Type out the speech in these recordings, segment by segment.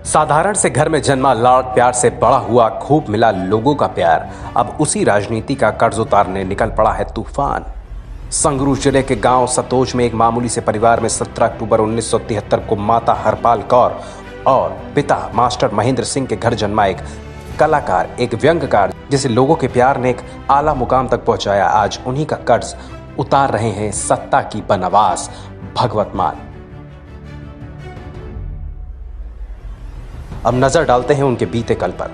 साधारण से घर में जन्मा, लाड प्यार से बड़ा हुआ, खूब मिला लोगों का प्यार, अब उसी राजनीति का कर्ज उतारने निकल पड़ा है तूफान। संगरूर जिले के गांव सतोज में एक मामूली से परिवार में 17 अक्टूबर 1973 को माता हरपाल कौर और पिता मास्टर महेंद्र सिंह के घर जन्मा एक कलाकार, एक व्यंग्यकार, जिसे लोगों के प्यार ने एक आला मुकाम तक पहुंचाया। आज उन्हीं का कर्ज उतार रहे हैं सत्ता की बनवास भगवत मान। अब नजर डालते हैं उनके बीते कल पर।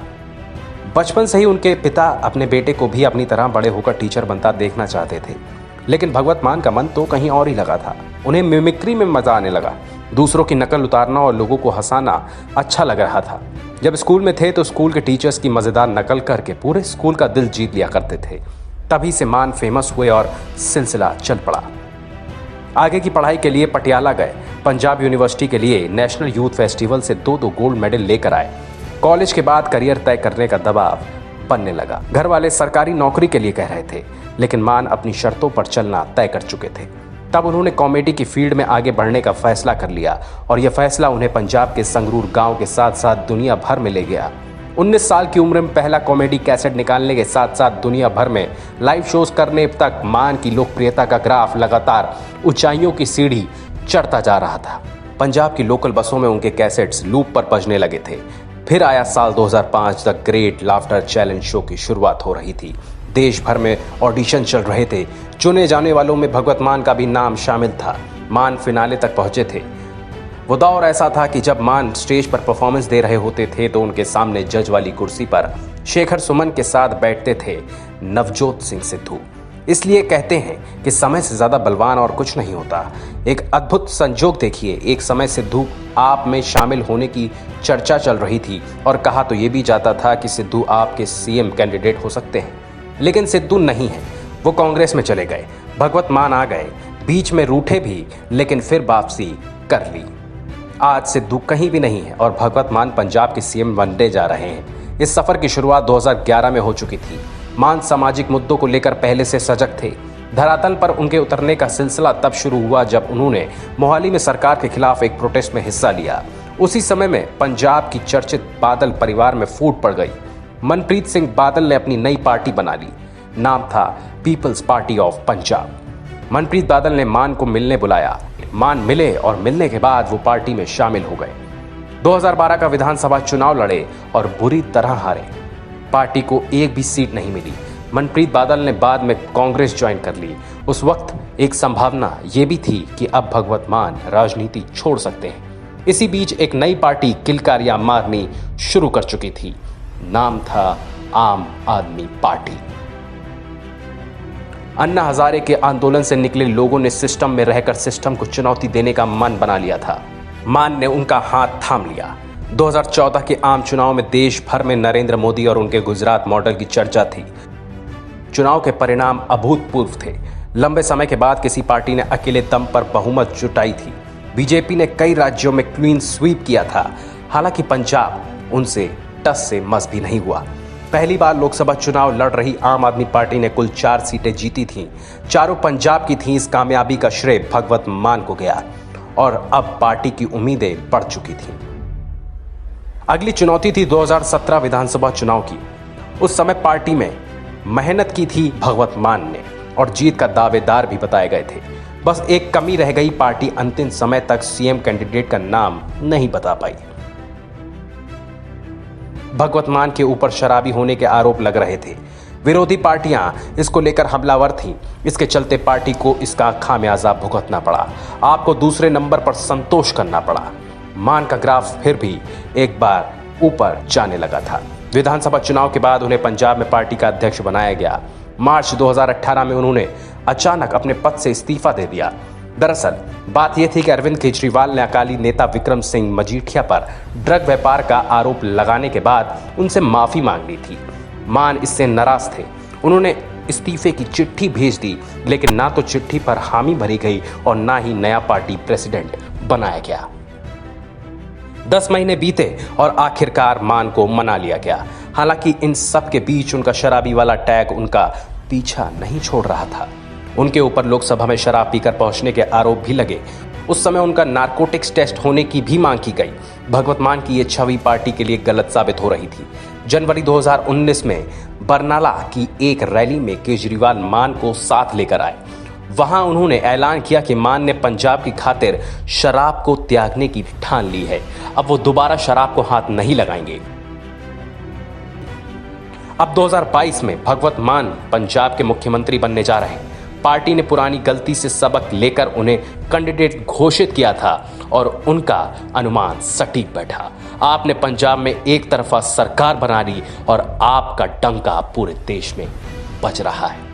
बचपन से ही उनके पिता अपने बेटे को भी अपनी तरह बड़े होकर टीचर बनता देखना चाहते थे, लेकिन भगवत मान का मन तो कहीं और ही लगा था। उन्हें मिमिक्री में मजा आने लगा। दूसरों की नकल उतारना और लोगों को हंसाना अच्छा लग रहा था। जब स्कूल में थे तो स्कूल के टीचर्स की मजेदार नकल करके पूरे स्कूल का दिल जीत लिया करते थे। तभी से मान फेमस हुए और सिलसिला चल पड़ा। आगे की पढ़ाई के लिए पटियाला गए। पंजाब यूनिवर्सिटी के लिए नेशनल यूथ फेस्टिवल से दो गोल्ड मेडल लेकर आए। कॉलेज के बाद करियर तय करने का दबाव बनने लगा। घर वाले सरकारी नौकरी के लिए कह रहे थे, लेकिन मान अपनी शर्तों पर चलना तय कर चुके थे। तब उन्होंने कॉमेडी की फील्ड में आगे बढ़ने का फैसला कर लिया और यह फैसला उन्हें पंजाब के संगरूर गांव के साथ साथ दुनिया भर में ले गया। 19 साल की उम्र में पहला कॉमेडी कैसेट निकालने के साथ साथ दुनिया भर में लाइव शोज करने तक मान की लोकप्रियता का ग्राफ लगातार ऊंचाइयों की सीढ़ी चढ़ता जा रहा था। पंजाब की लोकल बसों में उनके कैसेट्स लूप पर बजने लगे थे। फिर आया साल 2005, the great laughter challenge show की शुरुआत हो रही थी। देश भर में ऑडिशन चल रहे थे। चुने जाने वालों में भगवत मान का भी नाम शामिल था। मान फिनाले तक पहुंचे थे। वो दौर ऐसा था कि जब मान स्टेज पर परफॉर्मेंस दे रहे होते थे तो उनके सामने जज वाली कुर्सी पर शेखर सुमन के साथ बैठते थे नवजोत सिंह सिद्धू। इसलिए कहते हैं कि समय से ज्यादा बलवान और कुछ नहीं होता। एक अद्भुत संजोग देखिए, एक समय सिद्धू आप में शामिल होने की चर्चा चल रही थी और कहा तो ये भी जाता था कि सिद्धू आपके सीएम कैंडिडेट हो सकते हैं, लेकिन सिद्धू नहीं है। वो कांग्रेस में चले गए। भगवत मान आ गए, बीच में रूठे भी, लेकिन फिर वापसी कर ली। आज सिद्धू कहीं भी नहीं है और भगवत मान पंजाब के सीएम बनने जा रहे हैं। इस सफर की शुरुआत 2011 में हो चुकी थी। मान सामाजिक मुद्दों को लेकर पहले से सजग थे। धरातल पर उनके उतरने का सिलसिला तब शुरू हुआ जब उन्होंने मोहाली में सरकार के खिलाफ एक प्रोटेस्ट में हिस्सा लिया। उसी समय में पंजाब की चर्चित बादल परिवार में फूट पड़ गई। मनप्रीत सिंह बादल ने अपनी नई पार्टी बना ली। नाम था People's Party of Punjab. Manpreet Badal ने मान को मिलने बुलाया। मान मिले और मिलने के बाद वो पार्टी में शामिल हो गए। 2012 का विधानसभा चुनाव लड़े और बुरी तरह हारे। पार्टी को एक भी सीट नहीं मिली। मनप्रीत बादल ने बाद में कांग्रेस ज्वाइन कर ली। उस वक्त एक संभावना ये भी थी कि अब भगवत मान राजनीति छोड़ सकते हैं। इसी बीच एक नई पार्टी किलकारियां मारनी शुरू कर चुकी थी। नाम था आम आदमी पार्टी। अन्ना हजारे के आंदोलन से निकले लोगों ने सिस्टम में रहकर सिस्टम को चुनौती देने का मन बना लिया था। मान ने उनका हाथ थाम लिया। 2014 के आम चुनाव में देश भर में नरेंद्र मोदी और उनके गुजरात मॉडल की चर्चा थी। चुनाव के परिणाम अभूतपूर्व थे। लंबे समय के बाद किसी पार्टी ने अकेले दम पर बहुमत जुटाई थी। बीजेपी ने कई राज्यों में क्लीन स्वीप किया था। हालांकि पंजाब उनसे टस से मस भी नहीं हुआ। पहली बार लोकसभा चुनाव लड़ रही आम आदमी पार्टी ने कुल 4 सीटें जीती थीं। चारों पंजाब की थीं। इस कामयाबी का श्रेय भगवत मान को गया और अब पार्टी की उम्मीदें बढ़ चुकी थीं। अगली चुनौती थी 2017 विधानसभा चुनाव की। उस समय पार्टी में मेहनत की थी भगवत मान ने और जीत का दावेदार भी बताए गए थे। बस एक कमी रह गई, पार्टी अंतिम समय तक सीएम कैंडिडेट का नाम नहीं बता पाई। भगवत मान के ऊपर शराबी होने के आरोप लग रहे थे। विरोधी पार्टियां इसको लेकर हमलावर थीं। इसके चलते पार्टी को इसका खामियाजा भुगतना पड़ा। आपको दूसरे नंबर पर संतोष करना पड़ा। मान का ग्राफ फिर भी एक बार ऊपर जाने लगा था। विधानसभा चुनाव के बाद उन्हें पंजाब में पार्टी का अध्यक्ष बनाया गया। मार्च 2018 में उन्होंने अचानक अपने पद से इस्तीफा दे दिया। दरअसल बात यह थी कि अरविंद केजरीवाल ने अकाली नेता विक्रम सिंह मजीठिया पर ड्रग व्यापार का आरोप लगाने के बाद उनसे माफी मांग ली थी। मान इससे नाराज थे। उन्होंने इस्तीफे की चिट्ठी भेज दी, लेकिन ना तो चिट्ठी पर हामी भरी गई और ना ही नया पार्टी प्रेसिडेंट बनाया गया। 10 महीने बीते और आखिरकार मान को मना लिया गया। हालांकि इन सब के बीच उनका शराबी वाला टैग उनका पीछा नहीं छोड़ रहा था। उनके ऊपर लोकसभा में शराब पीकर पहुंचने के आरोप भी लगे। उस समय उनका नारकोटिक्स टेस्ट होने की भी मांग की गई। भगवत मान की ये छवि पार्टी के लिए गलत साबित हो रही थी। जनवरी 2019 में बरनाला की एक रैली में केजरीवाल मान को साथ लेकर आए। वहां उन्होंने ऐलान किया कि मान ने पंजाब की खातिर शराब को त्यागने की ठान ली है। अब वो दोबारा शराब को हाथ नहीं लगाएंगे। अब 2022 में भगवत मान पंजाब के मुख्यमंत्री बनने जा रहे हैं। पार्टी ने पुरानी गलती से सबक लेकर उन्हें कैंडिडेट घोषित किया था और उनका अनुमान सटीक बैठा। आपने पंजाब में एक तरफा सरकार बना ली और आपका डंका पूरे देश में बज रहा है।